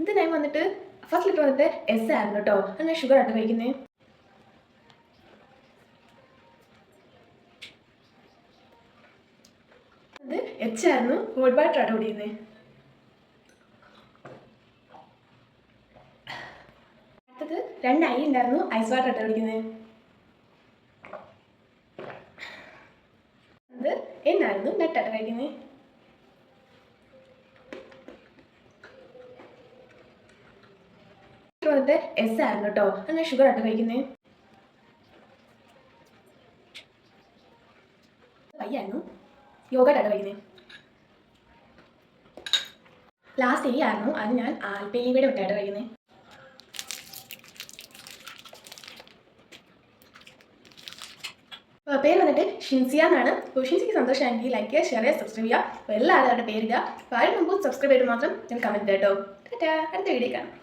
ഇത് ഞാൻ വന്നിട്ട് ഫസ്റ്റ് ലെറ്റർ വന്നിട്ട് എസ് ആയിരുന്നു കേട്ടോ. അത് ഞാൻ ഷുഗർ ആയിട്ട് കഴിക്കുന്നത്. ഇത് എച്ച് ആയിരുന്നു, ഹോട്ട് വാട്ടർ ആയിട്ട് കുടിക്കുന്നത്. അടുത്തത് 2 ഐ ഉണ്ടായിരുന്നു, ഐസ് വാട്ടർ ആയിട്ട് കുടിക്കുന്നത്. അത് എന്നായിരുന്നു, നെറ്റായിട്ട് കഴിക്കുന്നത്. വന്നിട്ട് എസ് ആയിരുന്നു കേട്ടോ. അത് ഞാൻ ഷുഗർ ആയിട്ട് കഴിക്കുന്നത്. പയ്യായിരുന്നു, യോഗാട്ടായിട്ട് കഴിക്കുന്നത്. ലാസ്റ്റ് ഈ ആയിരുന്നു, അത് ഞാൻ ആൽപ്പേലിയുടെ മിഠായിട്ട് കഴിക്കുന്നത്. പേര് വന്നിട്ട് ഷിൻസിയ എന്നാണ്. അപ്പോൾ ഷിൻസിക്ക് സന്തോഷമാണെങ്കിൽ ലൈക്ക് ചെയ്യുക, ഷെയർ ചെയ്യുക, സബ്സ്ക്രൈബ് ചെയ്യുക. അപ്പോൾ എല്ലാവരും അവരുടെ പേരിടുക. അപ്പോൾ ആരും മുമ്പ് സബ്സ്ക്രൈബ് ചെയ്ത് മാത്രം ഞാൻ കമൻറ്റ് കേട്ടോ. അടുത്ത വീഡിയോ കാണാം.